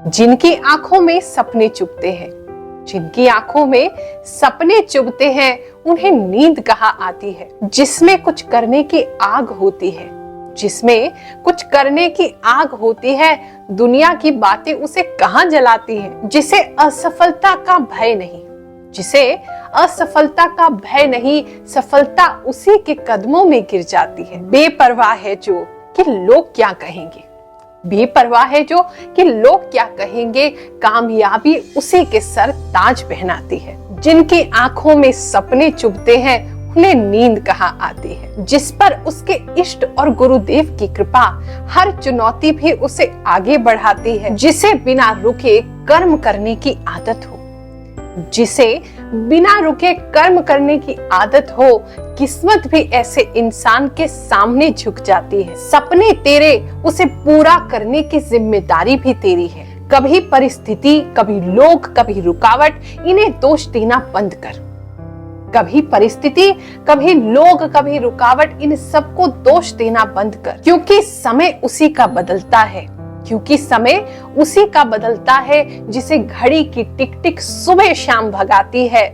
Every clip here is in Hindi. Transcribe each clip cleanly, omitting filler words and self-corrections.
जिनकी आंखों में सपने चुभते हैं, जिनकी आंखों में सपने चुभते हैं, उन्हें नींद कहाँ आती है। जिसमें कुछ करने की आग होती है, जिसमें कुछ करने की आग होती है, दुनिया की बातें उसे कहाँ जलाती है। जिसे असफलता का भय नहीं, जिसे असफलता का भय नहीं, सफलता उसी के कदमों में गिर जाती है। बेपरवाह है जो कि लोग क्या कहेंगे, बेपरवाह है जो कि लोग क्या कहेंगे, कामयाबी उसी के सर ताज पहनाती है। जिनकी आंखों में सपने चुभते हैं, उन्हें नींद कहाँ आती है। जिस पर उसके इष्ट और गुरुदेव की कृपा, हर चुनौती भी उसे आगे बढ़ाती है। जिसे बिना रुके कर्म करने की आदत हो, जिसे बिना रुके कर्म करने की आदत हो, किस्मत भी ऐसे इंसान के सामने झुक जाती है। सपने तेरे, उसे पूरा करने की जिम्मेदारी भी तेरी है। कभी परिस्थिति, कभी लोग, कभी रुकावट, इन्हें दोष देना बंद कर। कभी परिस्थिति, कभी लोग, कभी रुकावट, इन सबको दोष देना बंद कर। क्योंकि समय उसी का बदलता है, क्योंकि समय उसी का बदलता है जिसे घड़ी की टिक टिक सुबह शाम भगाती है।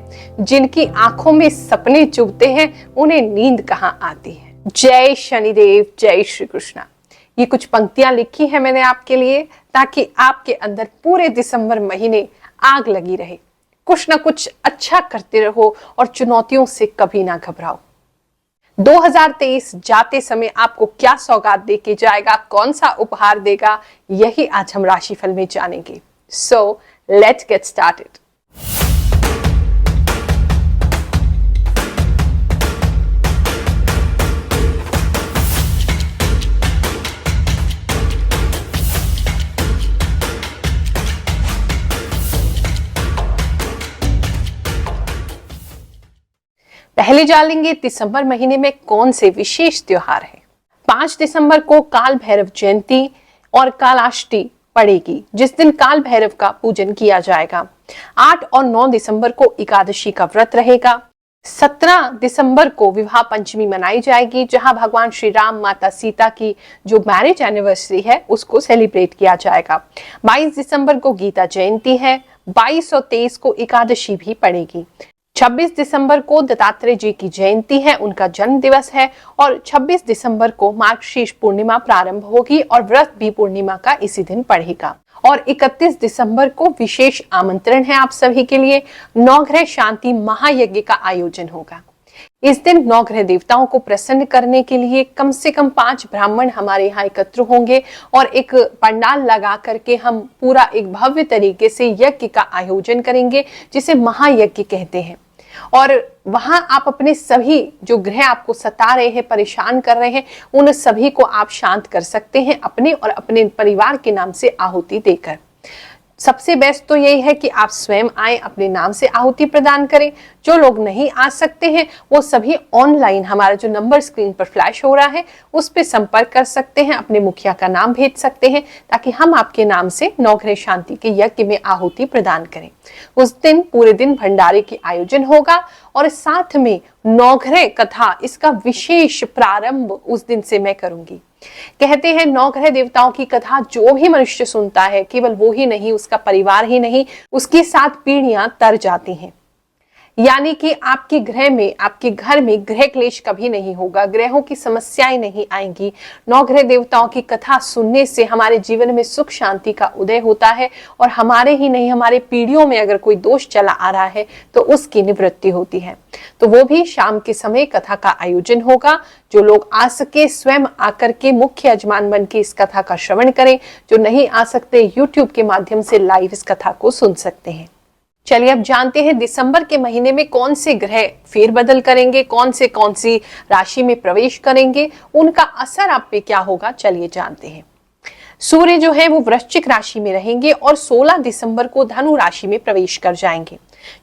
जिनकी आंखों में सपने चुभते हैं, उन्हें नींद कहाँ आती है। जय शनिदेव, जय श्री कृष्णा। ये कुछ पंक्तियां लिखी है मैंने आपके लिए, ताकि आपके अंदर पूरे दिसंबर महीने आग लगी रहे, कुछ ना कुछ अच्छा करते रहो और चुनौतियों से कभी ना घबराओ। 2023 जाते समय आपको क्या सौगात देके जाएगा, कौन सा उपहार देगा, यही आज हम राशिफल में जानेंगे। So let's get started. पहले जान लेंगे दिसंबर महीने में कौन से विशेष त्योहार हैं। 5 दिसंबर को काल भैरव जयंती और कालाष्टी पड़ेगी, जिस दिन काल भैरव का पूजन किया जाएगा। 8 और 9 दिसंबर को एकादशी का व्रत रहेगा। 17 दिसंबर को विवाह पंचमी मनाई जाएगी, जहां भगवान श्री राम, माता सीता की जो मैरिज एनिवर्सरी है उसको सेलिब्रेट किया जाएगा। 22 दिसंबर को गीता जयंती है। 22 और 23 को एकादशी भी पड़ेगी। 26 दिसंबर को दत्तात्रेय जी की जयंती है, उनका जन्म दिवस है। और 26 दिसंबर को मार्गशीर्ष पूर्णिमा प्रारंभ होगी और व्रत भी पूर्णिमा का इसी दिन पड़ेगा। और 31 दिसंबर को विशेष आमंत्रण है आप सभी के लिए, नवग्रह शांति महायज्ञ का आयोजन होगा। इस दिन नवग्रह देवताओं को प्रसन्न करने के लिए कम से कम 5 ब्राह्मण हमारे यहाँ एकत्र होंगे और एक पंडाल लगा करके हम पूरा एक भव्य तरीके से यज्ञ का आयोजन करेंगे, जिसे महायज्ञ कहते हैं। और वहां आप अपने सभी जो ग्रह आपको सता रहे हैं, परेशान कर रहे हैं, उन सभी को आप शांत कर सकते हैं अपने और अपने परिवार के नाम से आहुति देकर। सबसे बेस्ट तो यही है कि आप स्वयं आए, अपने नाम से आहुति प्रदान करें। जो लोग नहीं आ सकते हैं वो सभी ऑनलाइन हमारा जो नंबर स्क्रीन पर फ्लैश हो रहा है उस पर संपर्क कर सकते हैं, अपने मुखिया का नाम भेज सकते हैं, ताकि हम आपके नाम से नवग्रह शांति के यज्ञ में आहुति प्रदान करें। उस दिन पूरे दिन भंडारे की आयोजन होगा और साथ में नवग्रह कथा, इसका विशेष प्रारंभ उस दिन से मैं करूंगी। कहते हैं नवग्रह देवताओं की कथा जो भी मनुष्य सुनता है, केवल वो ही नहीं, उसका परिवार ही नहीं, उसकी 7 पीढ़ियां तर जाती हैं। यानी कि आपके ग्रह में, आपके घर में ग्रह क्लेश कभी नहीं होगा, ग्रहों की समस्याएं नहीं आएंगी। नवग्रह देवताओं की कथा सुनने से हमारे जीवन में सुख शांति का उदय होता है और हमारे ही नहीं, हमारे पीढ़ियों में अगर कोई दोष चला आ रहा है तो उसकी निवृत्ति होती है। तो वो भी शाम के समय कथा का आयोजन होगा। जो लोग आ सके स्वयं आकर के मुख्य यजमान बन के इस कथा का श्रवण करें। जो नहीं आ सकते यूट्यूब के माध्यम से लाइव इस कथा को सुन सकते हैं। चलिए अब जानते हैं दिसंबर के महीने में कौन से ग्रह फेरबदल करेंगे, कौन सी राशि में प्रवेश करेंगे, उनका असर आप पे क्या होगा। चलिए जानते हैं। सूर्य जो है वो वृश्चिक राशि में रहेंगे और 16 दिसंबर को धनु राशि में प्रवेश कर जाएंगे।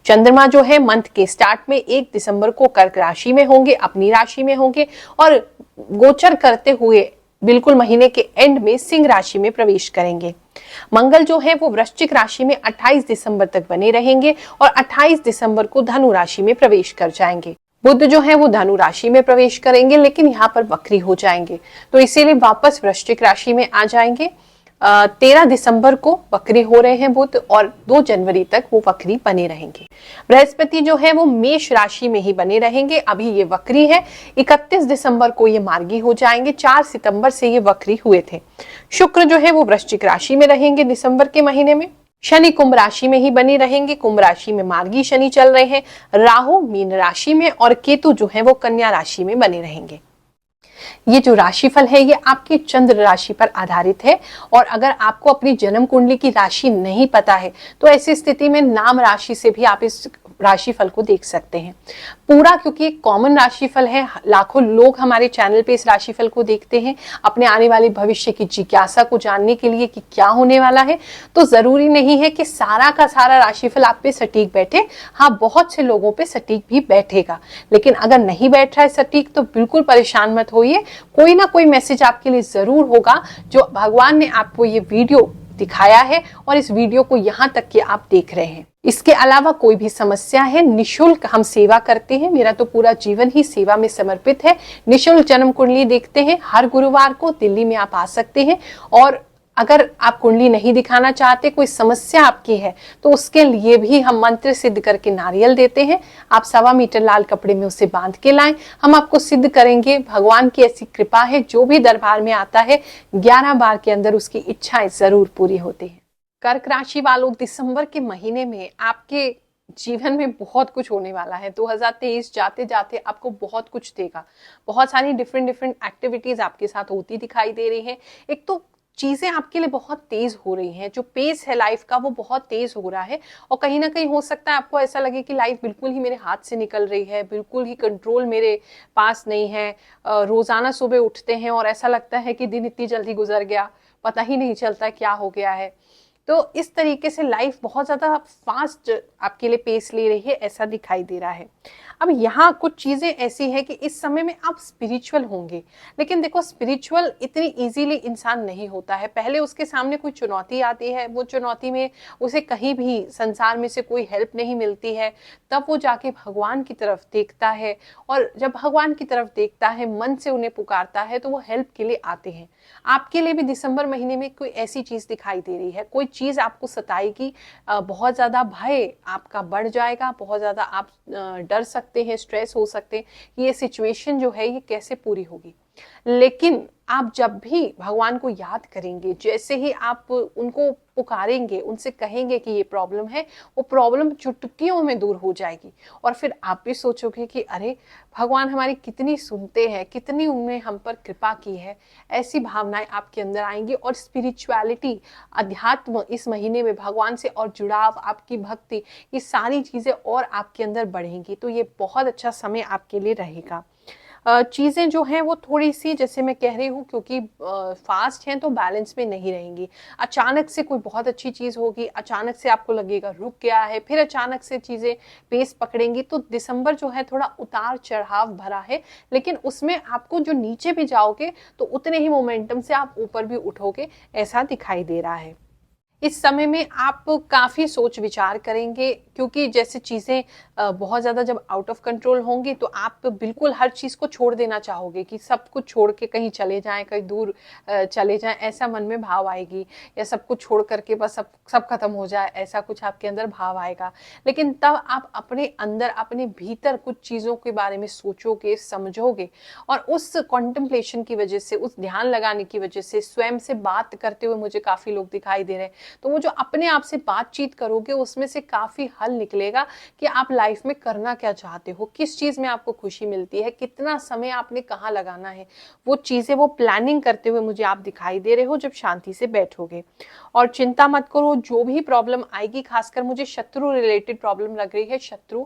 चंद्रमा जो है मंथ के स्टार्ट में 1 दिसंबर को कर्क राशि में होंगे, अपनी राशि में होंगे और गोचर करते हुए बिल्कुल महीने के एंड में सिंह राशि में प्रवेश करेंगे। मंगल जो है वो वृश्चिक राशि में 28 दिसंबर तक बने रहेंगे और 28 दिसंबर को धनु राशि में प्रवेश कर जाएंगे। बुध जो है वो धनु राशि में प्रवेश करेंगे, लेकिन यहाँ पर वक्री हो जाएंगे, तो इसीलिए वापस वृश्चिक राशि में आ जाएंगे। 13 दिसंबर को वक्री हो रहे हैं बुध और 2 जनवरी तक वो वक्री बने रहेंगे। बृहस्पति जो है वो मेष राशि में ही बने रहेंगे, अभी ये वक्री है। 31 दिसंबर को ये मार्गी हो जाएंगे, 4 सितंबर से ये वक्री हुए थे। शुक्र जो है वो वृश्चिक राशि में रहेंगे दिसंबर के महीने में। शनि कुंभ राशि में ही बनी रहेंगे, कुंभ राशि में मार्गी शनि चल रहे हैं। राहु मीन राशि में और केतु जो है वो कन्या राशि में बने रहेंगे। ये जो राशिफल है ये आपकी चंद्र राशि पर आधारित है, और अगर आपको अपनी जन्म कुंडली की राशि नहीं पता है तो ऐसी स्थिति में नाम राशि से भी आप इस राशिफल को देख सकते हैं पूरा, क्योंकि एक कॉमन राशिफल है। लाखों लोग हमारे चैनल पे इस राशिफल को देखते हैं अपने आने वाले भविष्य की जिज्ञासा को जानने के लिए कि क्या होने वाला है। तो जरूरी नहीं है कि सारा का सारा राशिफल आप पे सटीक बैठे, हाँ बहुत से लोगों पे सटीक भी बैठेगा, लेकिन अगर नहीं बैठ रहा है सटीक तो बिल्कुल परेशान मत होइए, कोई ना कोई मैसेज आपके लिए जरूर होगा जो भगवान ने आपको ये वीडियो दिखाया है और इस वीडियो को यहाँ तक कि आप देख रहे हैं। इसके अलावा कोई भी समस्या है, निशुल्क हम सेवा करते हैं, मेरा तो पूरा जीवन ही सेवा में समर्पित है। निशुल्क जन्म कुंडली देखते हैं, हर गुरुवार को दिल्ली में आप आ सकते हैं। और अगर आप कुंडली नहीं दिखाना चाहते, कोई समस्या आपकी है, तो उसके लिए भी हम मंत्र सिद्ध करके नारियल देते हैं। आप 1.25 मीटर लाल कपड़े में उसे बांध के लाएं, हम आपको सिद्ध करेंगे। भगवान की ऐसी कृपा है, जो भी दरबार में आता है 11 बार के अंदर उसकी इच्छाएं जरूर पूरी होती है। कर्क राशि वालों, दिसंबर के महीने में आपके जीवन में बहुत कुछ होने वाला है। 2023 जाते जाते आपको बहुत कुछ देगा, बहुत सारी डिफरेंट एक्टिविटीज आपके साथ होती दिखाई दे रही है। एक तो चीजें आपके लिए बहुत तेज हो रही हैं, जो पेस है लाइफ का वो बहुत तेज हो रहा है, और कहीं ना कहीं हो सकता है आपको ऐसा लगे कि लाइफ बिल्कुल ही मेरे हाथ से निकल रही है, बिल्कुल ही कंट्रोल मेरे पास नहीं है। रोजाना सुबह उठते हैं और ऐसा लगता है कि दिन इतनी जल्दी गुजर गया, पता ही नहीं चलता क्या हो गया है। तो इस तरीके से लाइफ बहुत ज्यादा फास्ट आपके लिए पेस ले रही है, ऐसा दिखाई दे रहा है। अब यहाँ कुछ चीजें ऐसी है कि इस समय में आप स्पिरिचुअल होंगे, लेकिन देखो स्पिरिचुअल इतनी इजीली इंसान नहीं होता है। पहले उसके सामने कोई चुनौती आती है, वो चुनौती में उसे कहीं भी संसार में से कोई हेल्प नहीं मिलती है, तब वो जाके भगवान की तरफ देखता है, और जब भगवान की तरफ देखता है, मन से उन्हें पुकारता है, तो वो हेल्प के लिए आते हैं। आपके लिए भी दिसंबर महीने में कोई ऐसी चीज दिखाई दे रही है, कोई चीज आपको सताएगी, बहुत ज्यादा भय आपका बढ़ जाएगा, बहुत ज्यादा आप डर सकते हैं, स्ट्रेस हो सकते हैं, ये सिचुएशन जो है ये कैसे पूरी होगी। लेकिन आप जब भी भगवान को याद करेंगे, जैसे ही आप उनको पुकारेंगे, उनसे कहेंगे कि ये प्रॉब्लम है, वो प्रॉब्लम चुटकियों में दूर हो जाएगी। और फिर आप भी सोचोगे कि अरे भगवान हमारी कितनी सुनते हैं, कितनी उन्होंने हम पर कृपा की है। ऐसी भावनाएं आपके अंदर आएंगी, और स्पिरिचुअलिटी, अध्यात्म इस महीने में भगवान से और जुड़ाव, आपकी भक्ति, ये सारी चीजें और आपके अंदर बढ़ेंगी। तो ये बहुत अच्छा समय आपके लिए रहेगा। चीज़ें जो हैं वो थोड़ी सी, जैसे मैं कह रही हूँ, क्योंकि फास्ट हैं तो बैलेंस में नहीं रहेंगी। अचानक से कोई बहुत अच्छी चीज़ होगी, अचानक से आपको लगेगा रुक गया है, फिर अचानक से चीज़ें पेस पकड़ेंगी। तो दिसंबर जो है थोड़ा उतार चढ़ाव भरा है, लेकिन उसमें आपको जो नीचे भी जाओगे तो उतने ही मोमेंटम से आप ऊपर भी उठोगे, ऐसा दिखाई दे रहा है। इस समय में आप काफी सोच विचार करेंगे, क्योंकि जैसे चीजें बहुत ज्यादा जब आउट ऑफ कंट्रोल होंगी तो आप बिल्कुल हर चीज को छोड़ देना चाहोगे कि सब कुछ छोड़ के कहीं चले जाएं, कहीं दूर चले जाएं, ऐसा मन में भाव आएगी, या सब कुछ छोड़ करके बस सब खत्म हो जाए, ऐसा कुछ आपके अंदर भाव आएगा। लेकिन तब आप अपने अंदर, अपने भीतर कुछ चीजों के बारे में सोचोगे, समझोगे, और उस कॉन्टेम्पलेशन की वजह से, उस ध्यान लगाने की वजह से, स्वयं से बात करते हुए मुझे काफी लोग दिखाई दे रहे हैं, तो वो जो अपने आप से बातचीत करोगे उसमें से काफी हल निकलेगा कि आप लाइफ में करना क्या चाहते हो, किस चीज में आपको खुशी मिलती है, कितना समय आपने कहाँ लगाना है। वो चीजें, वो प्लानिंग करते हुए मुझे आप दिखाई दे रहे हो जब शांति से बैठोगे। और चिंता मत करो, जो भी प्रॉब्लम आएगी, खासकर मुझे शत्रु रिलेटेड प्रॉब्लम लग रही है, शत्रु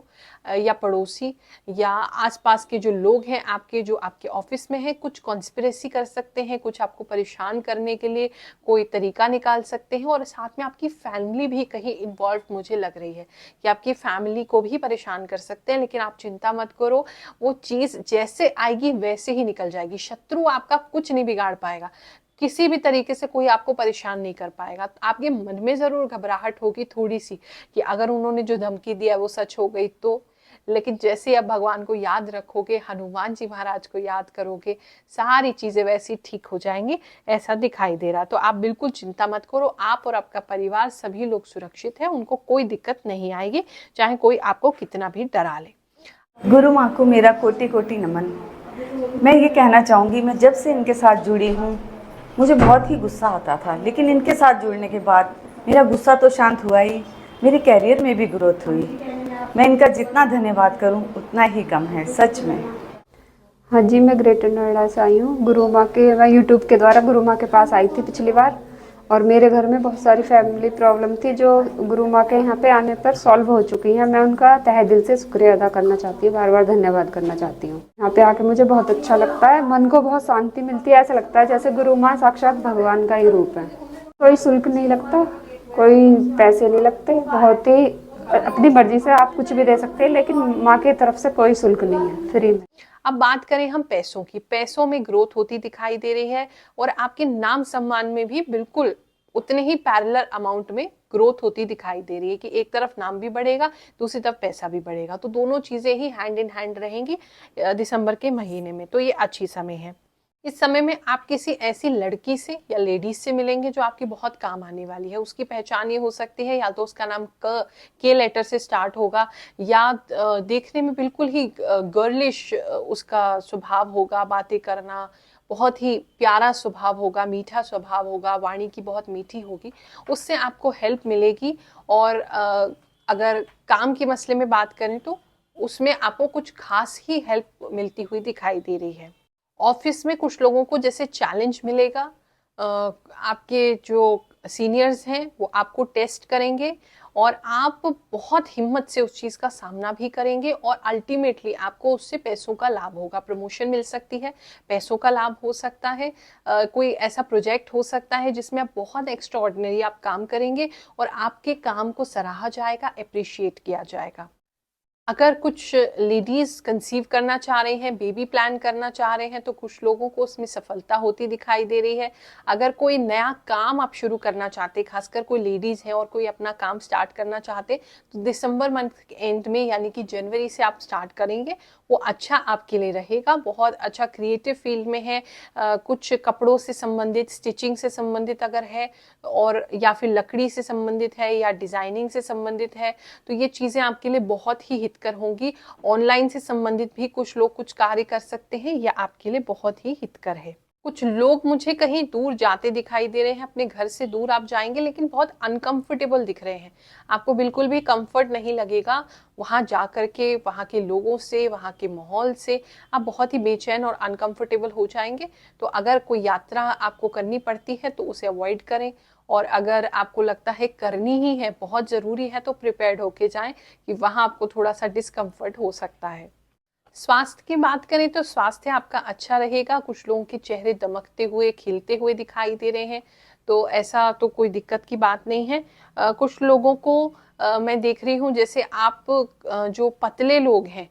या पड़ोसी या आसपास के जो लोग हैं आपके, जो आपके ऑफिस में हैं, कुछ कॉन्स्पिरेसी कर सकते हैं, कुछ आपको परेशान करने के लिए कोई तरीका निकाल सकते हैं। और साथ में आपकी फैमिली भी कहीं इन्वॉल्व मुझे लग रही है कि आपकी फैमिली को भी परेशान कर सकते हैं, लेकिन आप चिंता मत करो, वो चीज जैसे आएगी वैसे ही निकल जाएगी। शत्रु आपका कुछ नहीं बिगाड़ पाएगा, किसी भी तरीके से कोई आपको परेशान नहीं कर पाएगा। आपके मन में जरूर घबराहट होगी थोड़ी सी कि अगर उन्होंने जो धमकी दिया वो सच हो गई तो, लेकिन जैसे आप भगवान को याद रखोगे, हनुमान जी महाराज को याद करोगे, सारी चीजें वैसी ठीक हो जाएंगी, ऐसा दिखाई दे रहा। तो आप बिल्कुल चिंता मत करो, आप और आपका परिवार सभी लोग सुरक्षित है, उनको कोई दिक्कत नहीं आएगी, चाहे कोई आपको कितना भी डरा ले। गुरु माँ को मेरा कोटि कोटि नमन। मैं ये कहना चाहूँगी, मैं जब से इनके साथ जुड़ी हूँ मुझे बहुत ही गुस्सा आता था, लेकिन इनके साथ जुड़ने के बाद मेरा गुस्सा तो शांत हुआ ही, मेरे कैरियर में भी ग्रोथ हुई। मैं इनका जितना धन्यवाद करूँ उतना ही कम है, सच में। हाँ जी, मैं ग्रेटर नोएडा से आई हूँ। गुरु माँ के मैं यूट्यूब के द्वारा गुरु माँ के पास आई थी पिछली बार, और मेरे घर में बहुत सारी फैमिली प्रॉब्लम थी जो गुरु माँ के यहाँ पे आने पर सॉल्व हो चुकी हैं। मैं उनका तहे दिल से शुक्रिया अदा करना चाहती हूँ, बार बार धन्यवाद करना चाहती हूँ। यहाँ पे आके मुझे बहुत अच्छा लगता है, मन को बहुत शांति मिलती है। ऐसा लगता है जैसे गुरु माँ साक्षात भगवान का ही रूप है। कोई शुल्क नहीं लगता, कोई पैसे नहीं लगते, बहुत ही अपनी मर्जी से आप कुछ भी दे सकते हैं, लेकिन माँ की तरफ से कोई शुल्क नहीं है, फ्री में। अब बात करें हम पैसों की, पैसों में ग्रोथ होती दिखाई दे रही है और आपके नाम सम्मान में भी बिल्कुल उतने ही पैरेलल अमाउंट में ग्रोथ होती दिखाई दे रही है कि एक तरफ नाम भी बढ़ेगा, दूसरी तरफ पैसा भी बढ़ेगा। तो दोनों चीजें ही हैंड इन हैंड रहेंगी दिसंबर के महीने में, तो ये अच्छी समय है। इस समय में आप किसी ऐसी लड़की से या लेडीज से मिलेंगे जो आपकी बहुत काम आने वाली है। उसकी पहचान ये हो सकती है या तो उसका नाम के लेटर से स्टार्ट होगा, या देखने में बिल्कुल ही गर्लिश उसका स्वभाव होगा, बातें करना बहुत ही प्यारा स्वभाव होगा, मीठा स्वभाव होगा, वाणी की बहुत मीठी होगी, उससे आपको हेल्प मिलेगी। और अगर काम के मसले में बात करें तो उसमें आपको कुछ खास ही हेल्प मिलती हुई दिखाई दे रही है। ऑफिस में कुछ लोगों को जैसे चैलेंज मिलेगा, आपके जो सीनियर्स हैं वो आपको टेस्ट करेंगे और आप बहुत हिम्मत से उस चीज़ का सामना भी करेंगे और अल्टीमेटली आपको उससे पैसों का लाभ होगा। प्रमोशन मिल सकती है, पैसों का लाभ हो सकता है, कोई ऐसा प्रोजेक्ट हो सकता है जिसमें आप बहुत एक्स्ट्राऑर्डिनरी आप काम करेंगे और आपके काम को सराहा जाएगा, अप्रिशिएट किया जाएगा। अगर कुछ लेडीज कंसीव करना चाह रहे हैं, बेबी प्लान करना चाह रहे हैं, तो कुछ लोगों को उसमें सफलता होती दिखाई दे रही है। अगर कोई नया काम आप शुरू करना चाहते, खासकर कोई लेडीज हैं और कोई अपना काम स्टार्ट करना चाहते, तो दिसंबर मंथ के एंड में यानी कि जनवरी से आप स्टार्ट करेंगे, वो अच्छा आपके लिए रहेगा। बहुत अच्छा क्रिएटिव फील्ड में है, कुछ कपड़ों से संबंधित, स्टिचिंग से संबंधित अगर है, और या फिर लकड़ी से संबंधित है या डिजाइनिंग से संबंधित है, तो ये चीजें आपके लिए बहुत ही हितकर होंगी। ऑनलाइन से संबंधित भी कुछ लोग कुछ कार्य कर सकते हैं, यह आपके लिए बहुत ही हितकर है। कुछ लोग मुझे कहीं दूर जाते दिखाई दे रहे हैं, अपने घर से दूर आप जाएंगे लेकिन बहुत अनकंफर्टेबल दिख रहे हैं, आपको बिल्कुल भी कंफर्ट नहीं लगेगा वहां जा करके, वहां के लोगों से, वहां के माहौल से आप बहुत ही बेचैन और अनकंफर्टेबल हो जाएंगे। तो अगर कोई यात्रा आपको करनी पड़ती है तो उसे अवॉइड करें, और अगर आपको लगता है करनी ही है, बहुत जरूरी है, तो प्रिपेयर्ड होके जाएं कि वहां आपको थोड़ा सा डिस्कम्फर्ट हो सकता है। स्वास्थ्य की बात करें तो स्वास्थ्य आपका अच्छा रहेगा। कुछ लोगों के चेहरे दमकते हुए, खिलते हुए दिखाई दे रहे हैं, तो ऐसा तो कोई दिक्कत की बात नहीं है। कुछ लोगों को मैं देख रही हूँ, जैसे आप जो पतले लोग हैं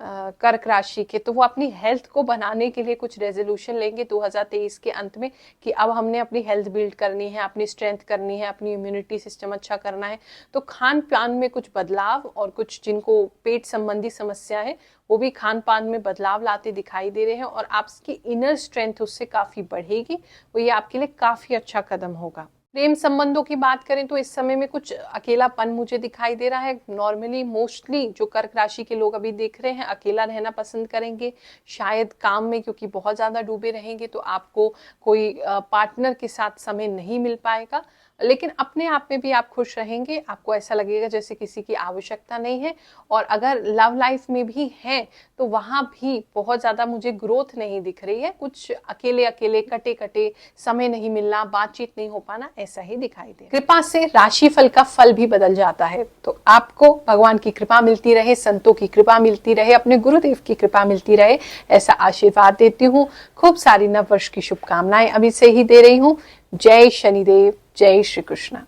कर्क राशि के, तो वो अपनी हेल्थ को बनाने के लिए कुछ रेजोल्यूशन लेंगे 2023 के अंत में कि अब हमने अपनी हेल्थ बिल्ड करनी है, अपनी स्ट्रेंथ करनी है, अपनी इम्यूनिटी सिस्टम अच्छा करना है। तो खान पान में कुछ बदलाव, और कुछ जिनको पेट संबंधी समस्या है वो भी खान पान में बदलाव लाते दिखाई दे रहे हैं, और आपकी इनर स्ट्रेंथ उससे काफी बढ़ेगी, वो ये आपके लिए काफी अच्छा कदम होगा। प्रेम संबंधों की बात करें तो इस समय में कुछ अकेलापन मुझे दिखाई दे रहा है। नॉर्मली मोस्टली जो कर्क राशि के लोग अभी देख रहे हैं अकेला रहना पसंद करेंगे, शायद काम में क्योंकि बहुत ज्यादा डूबे रहेंगे तो आपको कोई पार्टनर के साथ समय नहीं मिल पाएगा, लेकिन अपने आप में भी आप खुश रहेंगे, आपको ऐसा लगेगा जैसे किसी की आवश्यकता नहीं है। और अगर लव लाइफ में भी है तो वहां भी बहुत ज्यादा मुझे ग्रोथ नहीं दिख रही है, कुछ अकेले अकेले कटे कटे, समय नहीं मिलना, बातचीत नहीं हो पाना, ऐसा ही दिखाई दे। कृपा से राशि फल का फल भी बदल जाता है, तो आपको भगवान की कृपा मिलती रहे, संतों की कृपा मिलती रहे, अपने गुरुदेव की कृपा मिलती रहे, ऐसा आशीर्वाद देती हूँ। खूब सारी नववर्ष की शुभकामनाएं अभी से ही दे रही हूँ। जय शनिदेव, जय श्री कृष्ण।